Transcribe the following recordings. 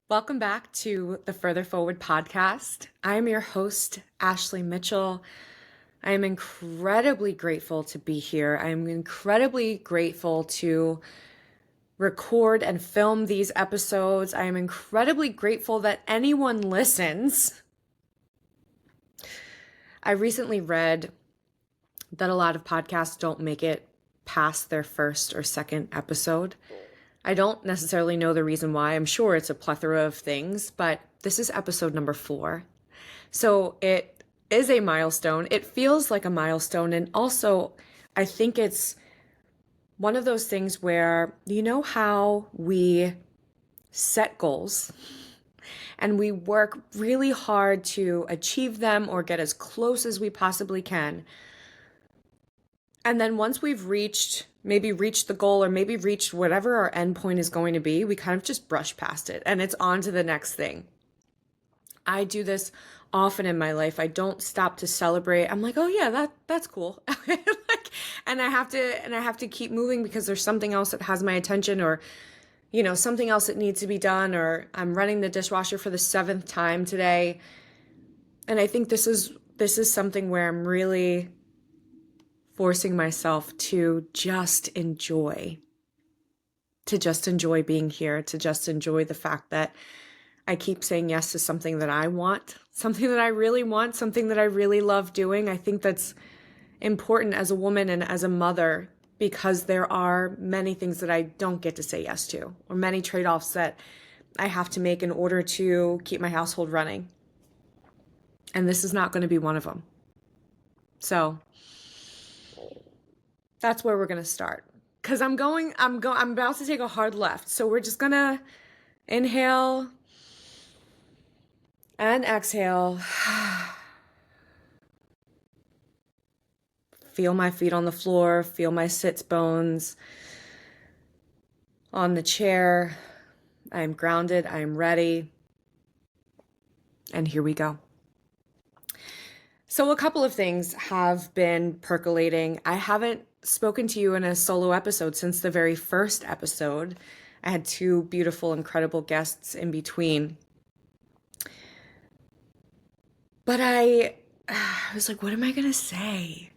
Welcome back to the Further Forward podcast. I am your host, Ashley Mitchell. I am incredibly grateful to be here. I am incredibly grateful to record and film these episodes. I am incredibly grateful that anyone listens. I recently read that a lot of podcasts don't make it past their first or second episode. I don't necessarily know the reason why. I'm sure it's a plethora of things, but this is episode number 4. So it is a milestone. It feels like a milestone. And also, I think it's one of those things where, you know how we set goals and we work really hard to achieve them or get as close as we possibly can. And then once we've maybe reached the goal or maybe reached whatever our end point is going to be, we kind of just brush past it and it's on to the next thing. I do this often in my life. I don't stop to celebrate. I'm like, oh yeah, that's cool. And I have to keep moving because there's something else that has my attention, or something else that needs to be done, or I'm running the dishwasher for the 7th time today. And I think this is something where I'm really forcing myself to just enjoy being here, to just enjoy the fact that I keep saying yes to something that I want, something that I really want, something that I really love doing. I think that's important as a woman and as a mother, because there are many things that I don't get to say yes to, or many trade-offs that I have to make in order to keep my household running. And this is not going to be one of them. So that's where we're going to start. Cause I'm about to take a hard left. So we're just going to inhale and exhale. Feel my feet on the floor, feel my sits bones on the chair. I am grounded, I am ready. And here we go. So a couple of things have been percolating. I haven't spoken to you in a solo episode since the very first episode. I had 2 beautiful, incredible guests in between. But I was like, what am I going to say?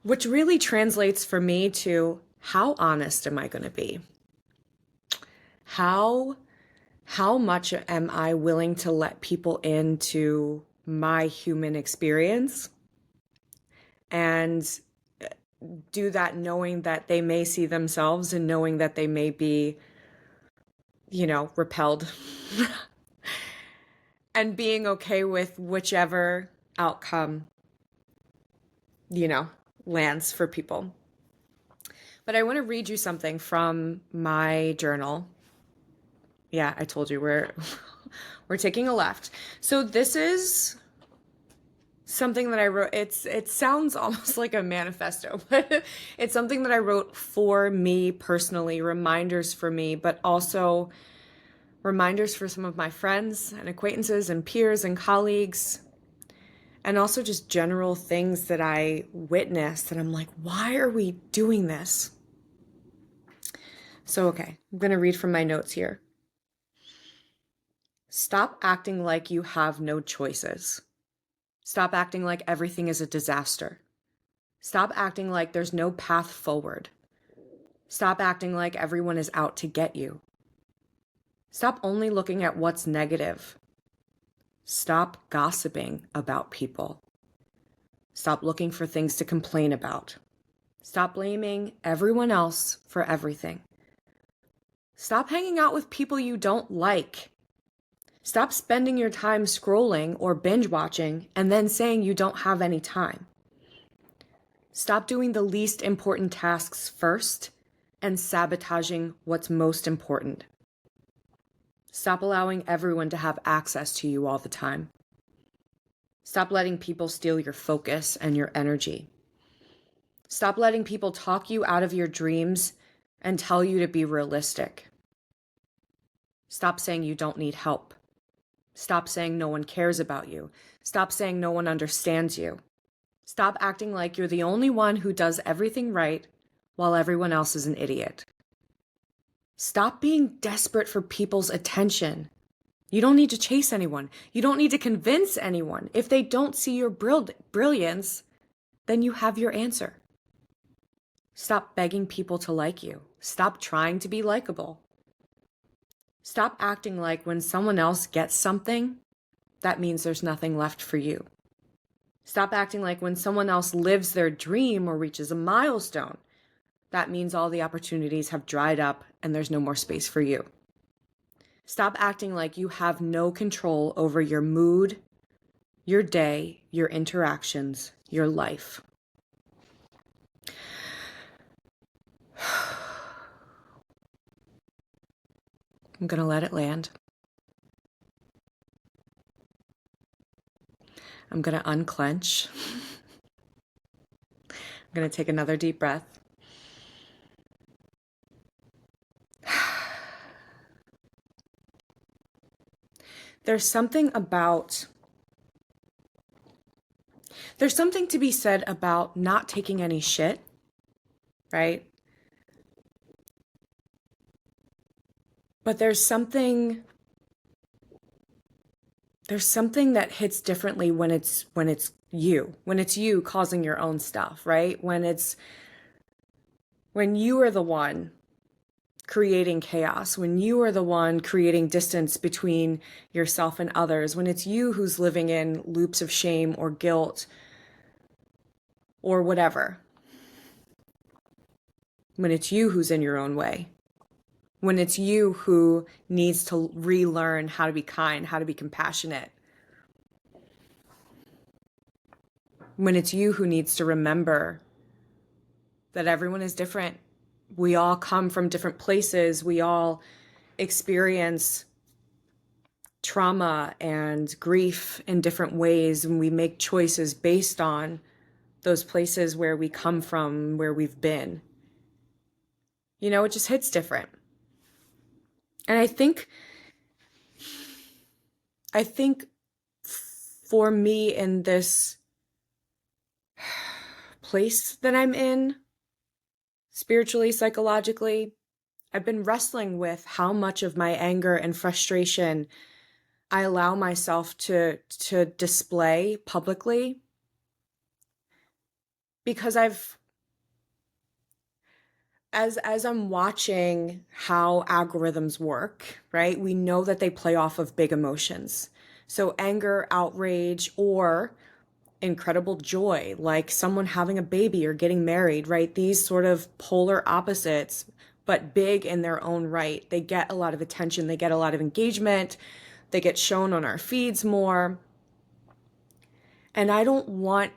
Which really translates for me to, how honest am I going to be? How much am I willing to let people into my human experience, and do that knowing that they may see themselves and knowing that they may be, repelled and being okay with whichever outcome, lands for people. But I want to read you something from my journal. Yeah, I told you we're taking a left. So this is something that I wrote. It sounds almost like a manifesto, but it's something that I wrote for me personally, reminders for me, but also reminders for some of my friends and acquaintances and peers and colleagues, and also just general things that I witnessed that I'm like, why are we doing this? So, okay, I'm going to read from my notes here. Stop acting like you have no choices. Stop acting like everything is a disaster. Stop acting like there's no path forward. Stop acting like everyone is out to get you. Stop only looking at what's negative. Stop gossiping about people. Stop looking for things to complain about. Stop blaming everyone else for everything. Stop hanging out with people you don't like. Stop spending your time scrolling or binge watching and then saying you don't have any time. Stop doing the least important tasks first and sabotaging what's most important. Stop allowing everyone to have access to you all the time. Stop letting people steal your focus and your energy. Stop letting people talk you out of your dreams and tell you to be realistic. Stop saying you don't need help. Stop saying no one cares about you. Stop saying no one understands you. Stop acting like you're the only one who does everything right while everyone else is an idiot. Stop being desperate for people's attention You don't need to chase anyone. You don't need to convince anyone. If they don't see your brilliance, then you have your answer. Stop begging people to like you. Stop trying to be likable. Stop acting like when someone else gets something, that means there's nothing left for you. Stop acting like when someone else lives their dream or reaches a milestone, that means all the opportunities have dried up and there's no more space for you. Stop acting like you have no control over your mood, your day, your interactions, your life. I'm going to let it land. I'm going to unclench. I'm going to take another deep breath. There's something to be said about not taking any shit, right? But there's something that hits differently when it's you causing your own stuff, right? When you are the one creating chaos, when you are the one creating distance between yourself and others, when it's you who's living in loops of shame or guilt or whatever, when it's you who's in your own way, when it's you who needs to relearn how to be kind, how to be compassionate, when it's you who needs to remember that everyone is different. We all come from different places. We all experience trauma and grief in different ways, and we make choices based on those places where we come from, where we've been. You know, it just hits different. And I think for me in this place that I'm in, spiritually, psychologically, I've been wrestling with how much of my anger and frustration I allow myself to display publicly, because as I'm watching how algorithms work, right? We know that they play off of big emotions. So anger, outrage, or incredible joy, like someone having a baby or getting married, right? These sort of polar opposites, but big in their own right. They get a lot of attention. They get a lot of engagement. They get shown on our feeds more. And I don't want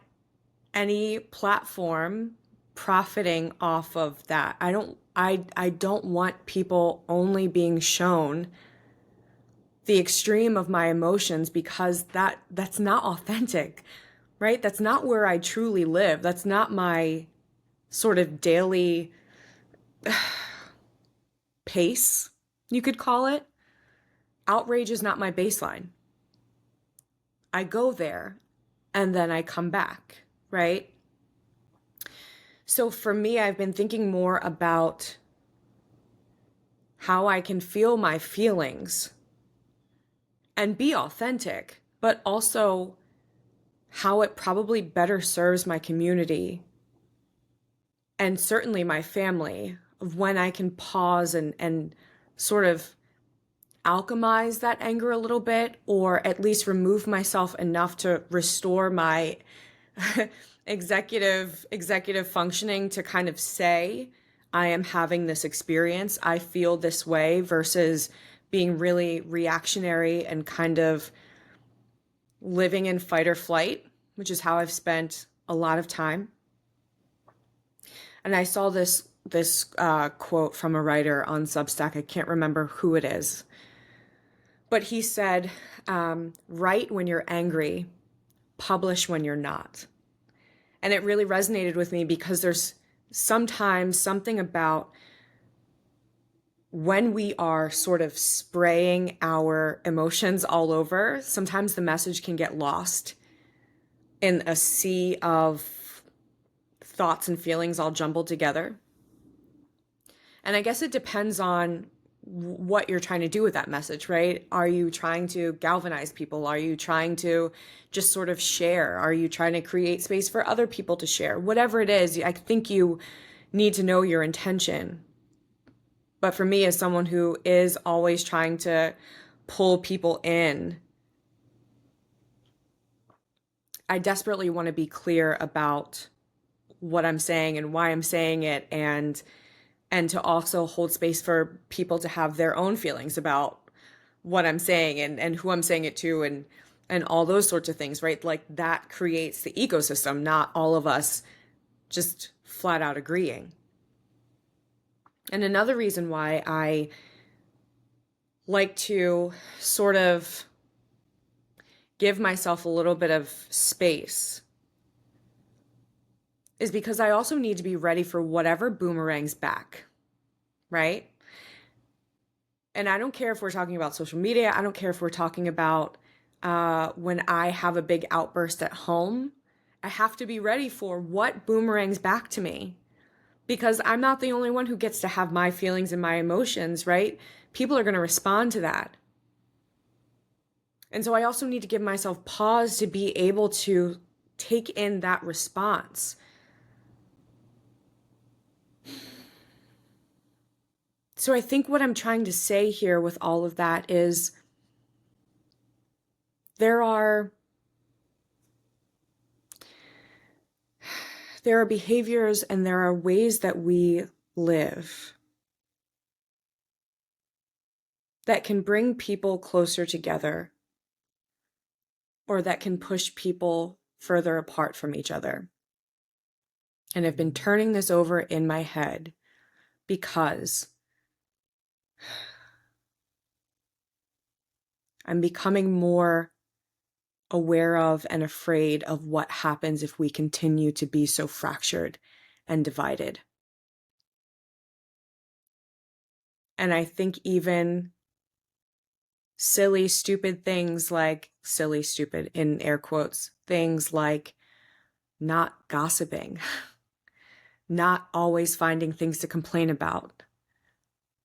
any platform profiting off of that. I don't want people only being shown the extreme of my emotions, because that's not authentic, right? That's not where I truly live. That's not my sort of daily pace, you could call it. Outrage is not my baseline. I go there and then I come back, right? So for me, I've been thinking more about how I can feel my feelings and be authentic, but also how it probably better serves my community and certainly my family, of when I can pause and sort of alchemize that anger a little bit, or at least remove myself enough to restore my executive functioning to kind of say, I am having this experience, I feel this way, versus being really reactionary and kind of living in fight or flight, which is how I've spent a lot of time. And I saw this quote from a writer on Substack. I can't remember who it is, but he said, write when you're angry, publish when you're not. And it really resonated with me, because there's sometimes something about when we are sort of spraying our emotions all over, sometimes the message can get lost in a sea of thoughts and feelings all jumbled together. And I guess it depends on what you're trying to do with that message, right? Are you trying to galvanize people? Are you trying to just sort of share? Are you trying to create space for other people to share? Whatever it is, I think you need to know your intention. But for me, as someone who is always trying to pull people in, I desperately want to be clear about what I'm saying and why I'm saying it, and to also hold space for people to have their own feelings about what I'm saying and who I'm saying it to, and all those sorts of things, right? Like that creates the ecosystem, not all of us just flat out agreeing. And another reason why I like to sort of give myself a little bit of space is because I also need to be ready for whatever boomerangs back, right? And I don't care if we're talking about social media. I don't care if we're talking about when I have a big outburst at home. I have to be ready for what boomerangs back to me, because I'm not the only one who gets to have my feelings and my emotions, right? People are going to respond to that. And so I also need to give myself pause to be able to take in that response. So I think what I'm trying to say here with all of that is there are behaviors and there are ways that we live that can bring people closer together, or that can push people further apart from each other. And I've been turning this over in my head because I'm becoming more aware of and afraid of what happens if we continue to be so fractured and divided. And I think even silly, stupid things like, silly, stupid in air quotes, things like not gossiping, not always finding things to complain about,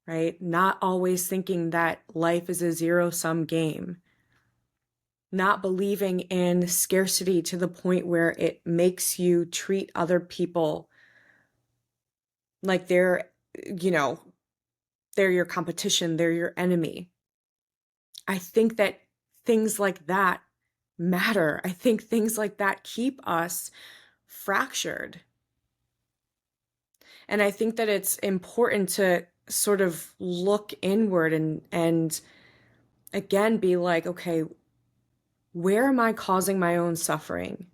right? Not always thinking that life is a zero-sum game, not believing in scarcity to the point where it makes you treat other people like they're your competition, they're your enemy. I think that things like that matter. I think things like that keep us fractured. And I think that it's important to sort of look inward and again be like, okay, where am I causing my own suffering?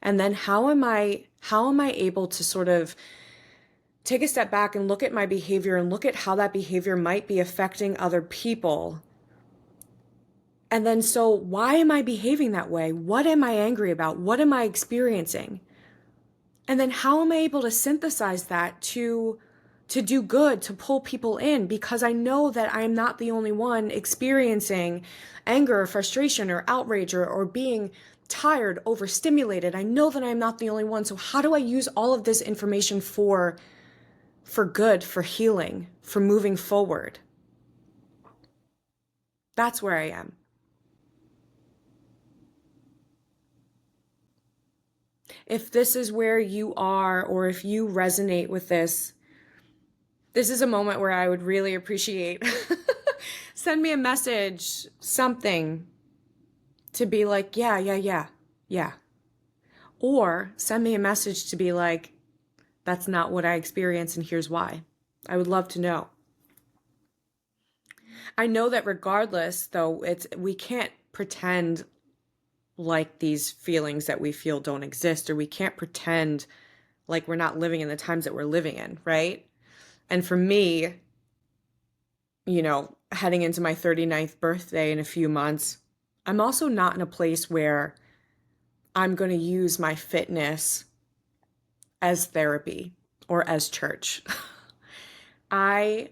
And then how am I able to sort of take a step back and look at my behavior and look at how that behavior might be affecting other people? And then, so why am I behaving that way? What am I angry about? What am I experiencing? And then how am I able to synthesize that to do good, to pull people in? Because I know that I am not the only one experiencing anger or frustration or outrage or being tired, overstimulated. I know that I'm not the only one. So how do I use all of this information for good, for healing, for moving forward? That's where I am. If this is where you are, or if you resonate with this, this is a moment where I would really appreciate send me a message, something to be like, yeah. Or send me a message to be like, that's not what I experienced and here's why. I would love to know. I know that regardless, though, we can't pretend like these feelings that we feel don't exist, or we can't pretend like we're not living in the times that we're living in, right? And for me, heading into my 39th birthday in a few months, I'm also not in a place where I'm going to use my fitness as therapy or as church. I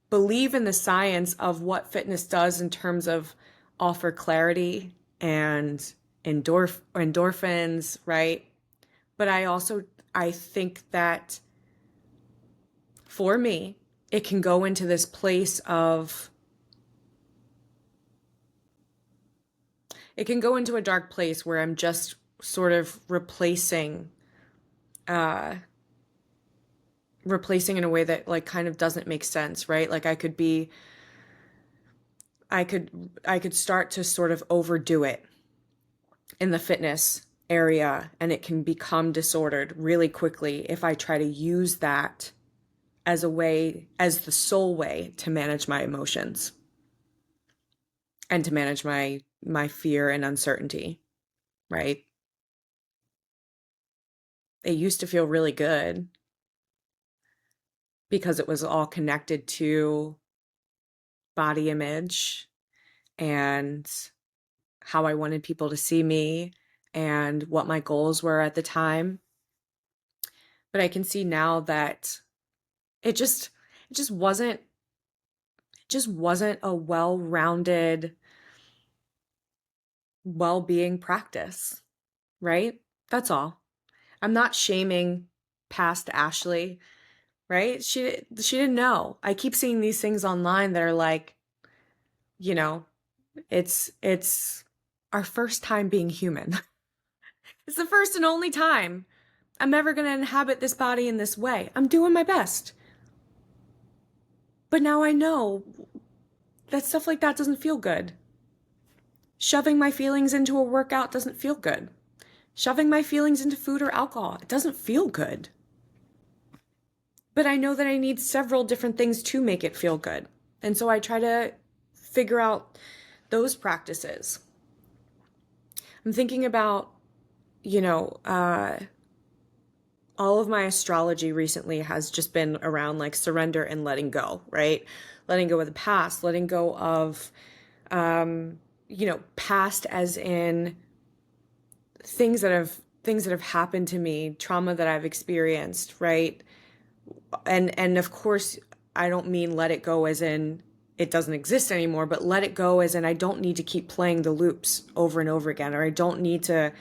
believe in the science of what fitness does in terms of offer clarity and endorphins, right? But I think that for me, it can go into this place of, it can go into a dark place where I'm just sort of uh, replacing in a way that like kind of doesn't make sense, right? Like I could start to sort of overdo it in the fitness area, and it can become disordered really quickly if I try to use that as a way, as the sole way to manage my emotions and to manage my fear and uncertainty, right? It used to feel really good because it was all connected to body image and how I wanted people to see me and what my goals were at the time. But I can see now that it just it just wasn't a well-rounded well-being practice, right? That's all. I'm not shaming past Ashley, right? She didn't know. I keep seeing these things online that are like, you know, it's our first time being human. It's the first and only time I'm ever going to inhabit this body in this way. I'm doing my best. But now I know that stuff like that doesn't feel good. Shoving my feelings into a workout doesn't feel good. Shoving my feelings into food or alcohol, it doesn't feel good. But I know that I need several different things to make it feel good. And so I try to figure out those practices. I'm thinking about, you know, all of my astrology recently has just been around like surrender and letting go, right? Letting go of the past, letting go of, past as in things that have happened to me, trauma that I've experienced, right? And of course, I don't mean let it go as in it doesn't exist anymore, but let it go as in I don't need to keep playing the loops over and over again, or I don't need to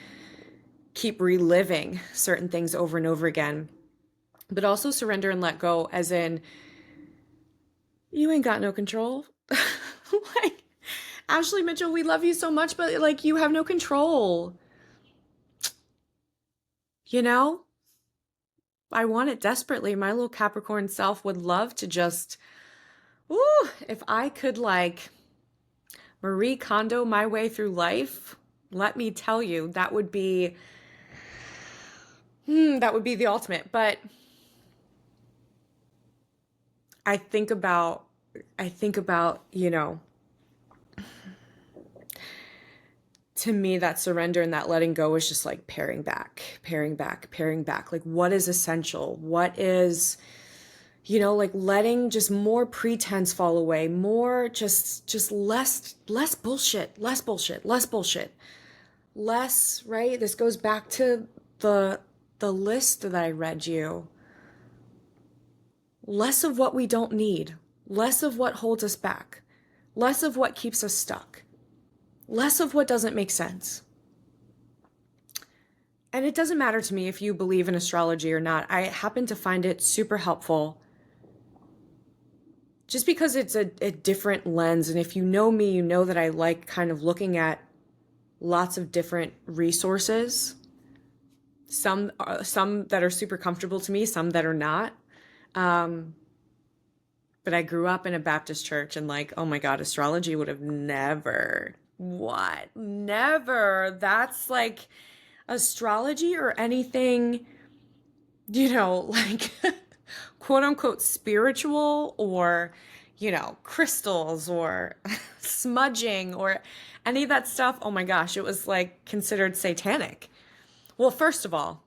keep reliving certain things over and over again. But also surrender and let go as in you ain't got no control. Like, Ashley Mitchell, we love you so much, but like you have no control. You know? I want it desperately. My little Capricorn self would love to just, ooh, if I could like Marie Kondo my way through life, let me tell you, that would be the ultimate. But I think about, to me, that surrender and that letting go is just like paring back, paring back, paring back. Like, what is essential? What is, like letting just more pretense fall away, more just less bullshit, less bullshit, less bullshit, less, right? This goes back to the list that I read you. Less of what we don't need, less of what holds us back, less of what keeps us stuck, less of what doesn't make sense. And it doesn't matter to me if you believe in astrology or not. I happen to find it super helpful just because it's a different lens. And if you know me, you know that I like kind of looking at lots of different resources. Some that are super comfortable to me, some that are not. But I grew up in a Baptist church and like, oh my God, astrology would have never. What? Never. That's like astrology or anything, like quote unquote spiritual or, crystals or smudging or any of that stuff. Oh my gosh, it was like considered satanic. Well, first of all,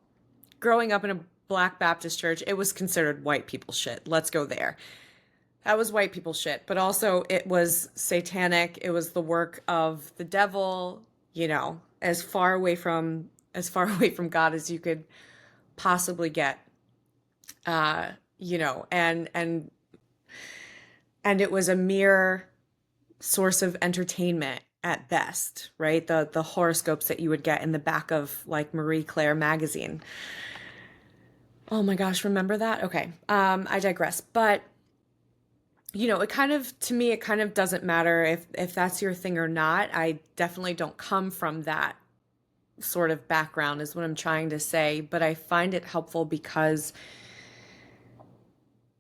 growing up in a Black Baptist church, it was considered white people shit. Let's go there. That was white people shit, but also it was satanic. It was the work of the devil, as far away from God as you could possibly get. And it was a mere source of entertainment at best, right? The horoscopes that you would get in the back of like Marie Claire magazine. Oh my gosh, remember that? Okay. I digress. But it kind of, to me, it kind of doesn't matter if that's your thing or not. I definitely don't come from that sort of background, is what I'm trying to say, but I find it helpful because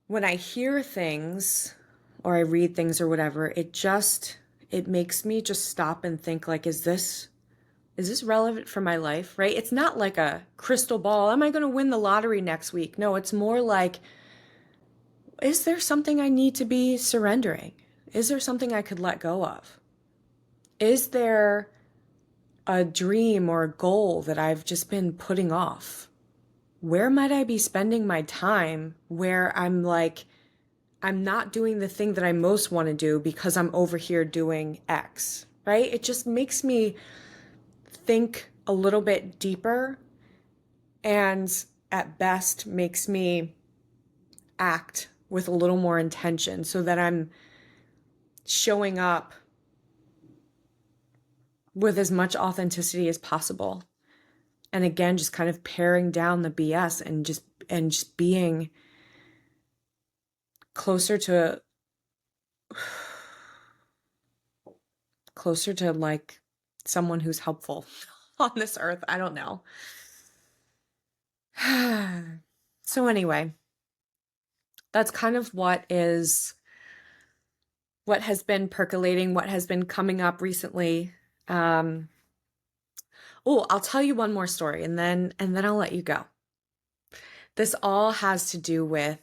when I hear things or I read things or whatever, it makes me just stop and think, like, is this relevant for my life, right? It's not like a crystal ball. Am I going to win the lottery next week? No, it's more like, is there something I need to be surrendering? Is there something I could let go of? Is there a dream or a goal that I've just been putting off? Where might I be spending my time where I'm like, I'm not doing the thing that I most want to do because I'm over here doing X, right? It just makes me think a little bit deeper, and at best makes me act with a little more intention so that I'm showing up with as much authenticity as possible. And again, just kind of paring down the BS and just being closer to like someone who's helpful on this earth. I don't know. So anyway, that's kind of what has been percolating, what has been coming up recently. Oh, I'll tell you one more story, and then I'll let you go. This all has to do with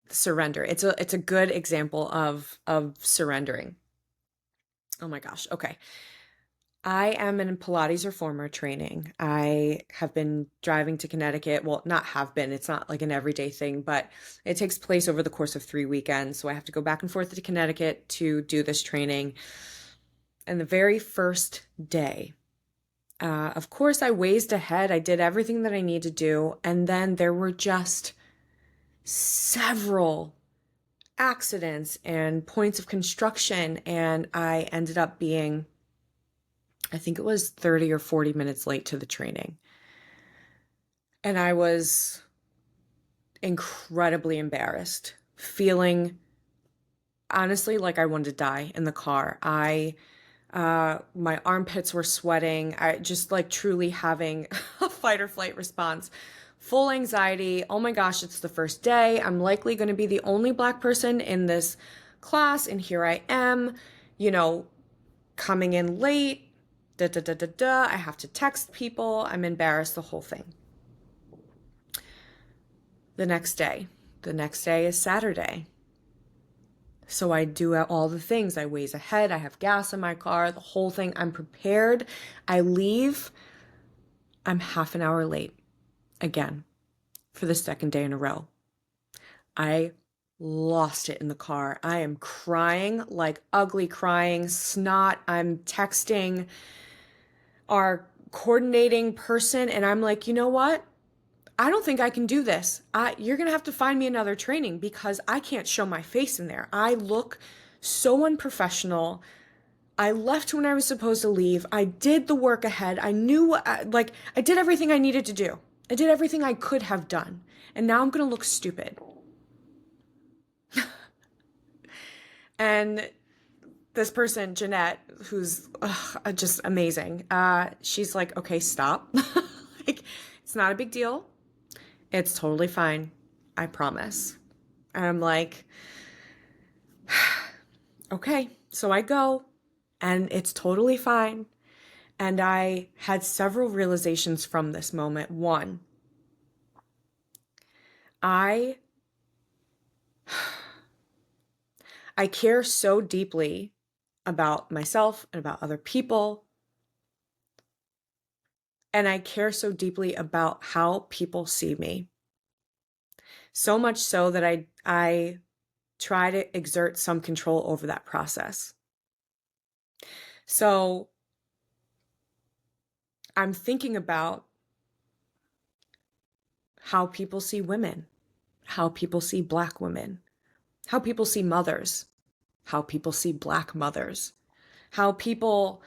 surrender. It's a good example of surrendering. Oh my gosh. Okay. I am in Pilates reformer training. I have been driving to Connecticut. Well, not have been. It's not like an everyday thing, but it takes place over the course of 3 weekends. So I have to go back and forth to Connecticut to do this training. And the very first day, of course, I wazed ahead. I did everything that I need to do. And then there were just several accidents and points of construction. And I ended up being, I think it was 30 or 40 minutes late to the training. And I was incredibly embarrassed, feeling honestly like I wanted to die in the car. My armpits were sweating. I just like truly having a fight or flight response, full anxiety. Oh my gosh, it's the first day. I'm likely going to be the only Black person in this class. And here I am, coming in late. Da, da, da, da, da. I have to text people. I'm embarrassed, the whole thing. The next day is Saturday. So I do all the things. I waze ahead. I have gas in my car, the whole thing. I'm prepared. I leave. I'm half an hour late again for the second day in a row. I lost it in the car. I am crying, like ugly crying, snot. I'm texting our coordinating person, and I'm like, you know what? I don't think I can do this. You're going to have to find me another training because I can't show my face in there. I look so unprofessional. I left when I was supposed to leave. I did the work ahead. I knew, I did everything I needed to do. I did everything I could have done. And now I'm going to look stupid. And this person, Jeanette, who's just amazing, she's like, okay, stop. Like, it's not a big deal. It's totally fine. I promise. And I'm like, okay. So I go, and it's totally fine. And I had several realizations from this moment. One, I care so deeply about myself and about other people. And I care so deeply about how people see me. So much so that I try to exert some control over that process. So I'm thinking about how people see women, how people see Black women, how people see mothers, how people see Black mothers, how people,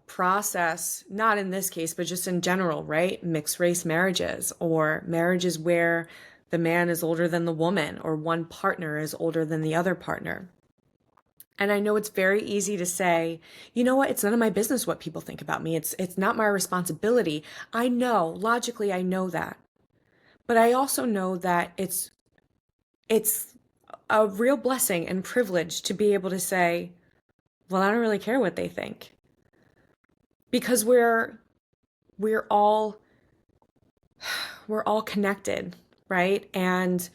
process, not in this case, but just in general, right? Mixed race marriages or marriages where the man is older than the woman, or one partner is older than the other partner. And I know it's very easy to say, you know what, it's none of my business what people think about me. It's not my responsibility. I know, logically I know that. But I also know that it's a real blessing and privilege to be able to say, well, I don't really care what they think. Because we're all connected, right? And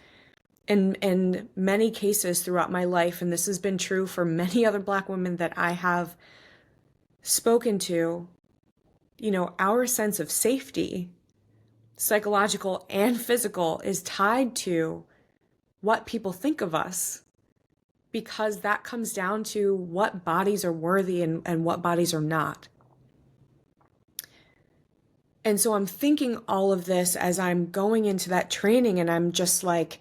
in many cases throughout my life, and this has been true for many other Black women that I have spoken to, you know, our sense of safety, psychological and physical, is tied to what people think of us, because that comes down to what bodies are worthy and what bodies are not. And so I'm thinking all of this as I'm going into that training, and I'm just like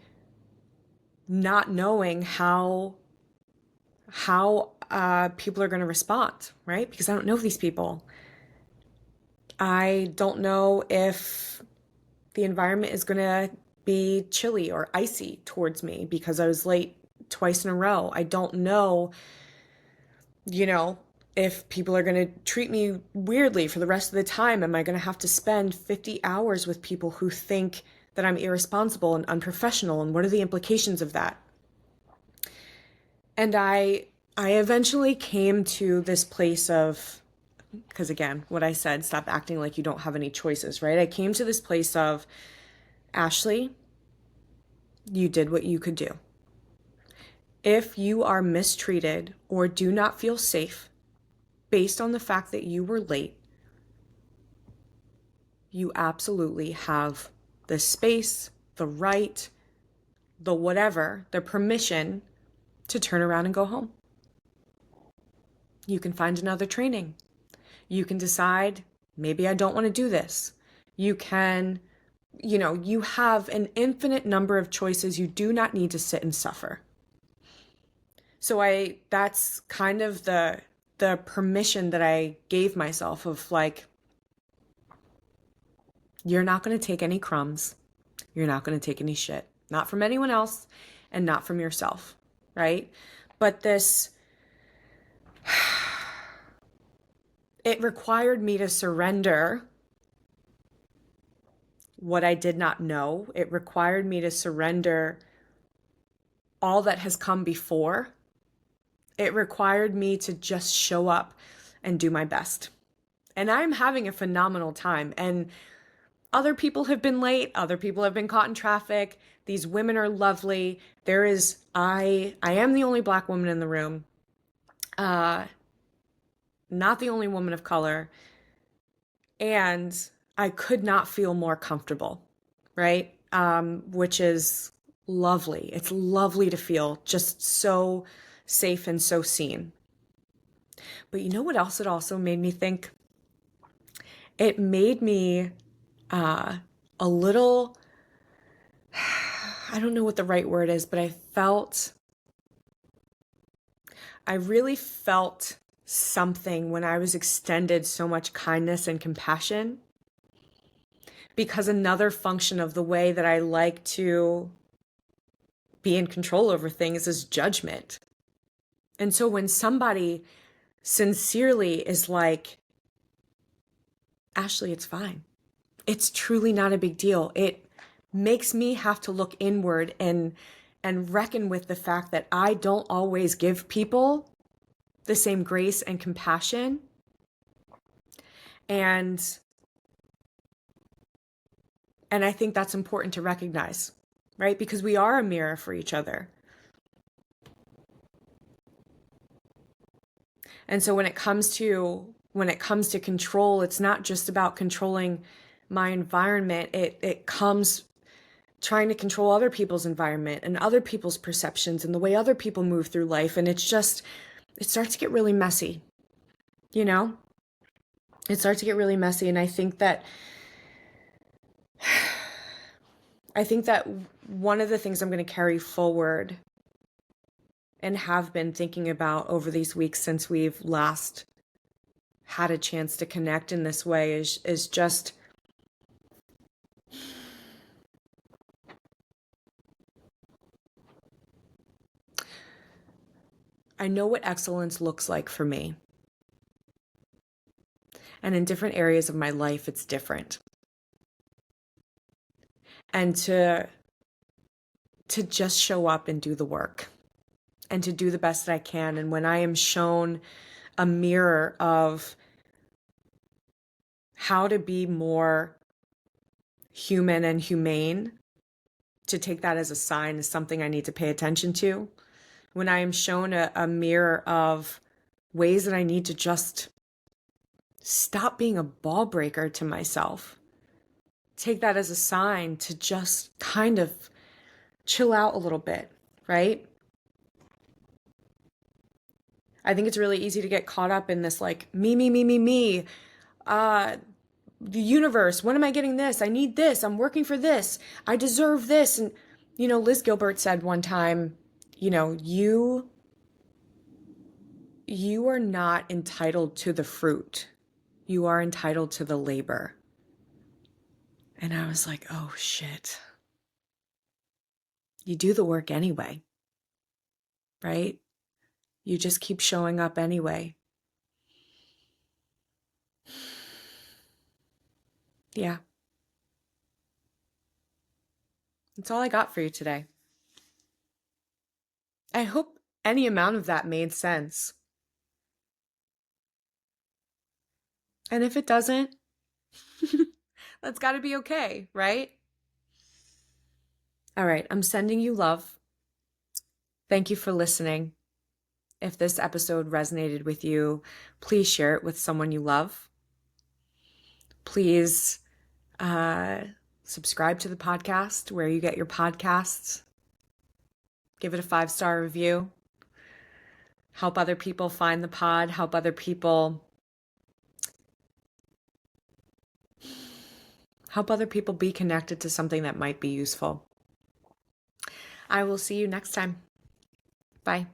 not knowing how people are going to respond, right? Because I don't know these people. I don't know if the environment is going to be chilly or icy towards me because I was late twice in a row. I don't know, you know, if people are going to treat me weirdly for the rest of the time. Am I going to have to spend 50 hours with people who think that I'm irresponsible and unprofessional? And what are the implications of that? And I eventually came to this place of, because again, what I said, stop acting like you don't have any choices, right? I came to this place of, Ashley, you did what you could do. If you are mistreated or do not feel safe based on the fact that you were late, you absolutely have the space, the right, the whatever, the permission to turn around and go home. You can find another training. You can decide, maybe I don't want to do this. You can, you know, you have an infinite number of choices. You do not need to sit and suffer. So that's kind of the permission that I gave myself of like, you're not going to take any crumbs. You're not going to take any shit. Not from anyone else and not from yourself, right? But it required me to surrender what I did not know. It required me to surrender all that has come before. It required me to just show up and do my best. And I'm having a phenomenal time. And other people have been late. Other people have been caught in traffic. These women are lovely. I am the only Black woman in the room. Not the only woman of color. And I could not feel more comfortable, right? Which is lovely. It's lovely to feel just so safe and so seen. But you know what else it also made me think? It made me a little, I don't know what the right word is, but I really felt something when I was extended so much kindness and compassion, because another function of the way that I like to be in control over things is judgment. And so when somebody sincerely is like, Ashley, it's fine. It's truly not a big deal. It makes me have to look inward and reckon with the fact that I don't always give people the same grace and compassion. And I think that's important to recognize, right? Because we are a mirror for each other. And so when it comes to control, it's not just about controlling my environment. It comes trying to control other people's environment and other people's perceptions and the way other people move through life. And it starts to get really messy, you know? It starts to get really messy. And I think that one of the things I'm going to carry forward and have been thinking about over these weeks since we've last had a chance to connect in this way is just I know what excellence looks like for me. And in different areas of my life, it's different. And to just show up and do the work and to do the best that I can. And when I am shown a mirror of how to be more human and humane, to take that as a sign is something I need to pay attention to. When I am shown a mirror of ways that I need to just stop being a ball breaker to myself, take that as a sign to just kind of chill out a little bit, right? I think it's really easy to get caught up in this like me. The universe, when am I getting this? I need this. I'm working for this. I deserve this. And, Liz Gilbert said one time, you are not entitled to the fruit. You are entitled to the labor. And I was like, oh shit. You do the work anyway, right? You just keep showing up anyway. Yeah. That's all I got for you today. I hope any amount of that made sense. And if it doesn't, that's got to be okay, right? All right, I'm sending you love. Thank you for listening. If this episode resonated with you, please share it with someone you love. Please subscribe to the podcast where you get your podcasts. Give it a 5-star review. Help other people find the pod. Help other people be connected to something that might be useful. I will see you next time. Bye.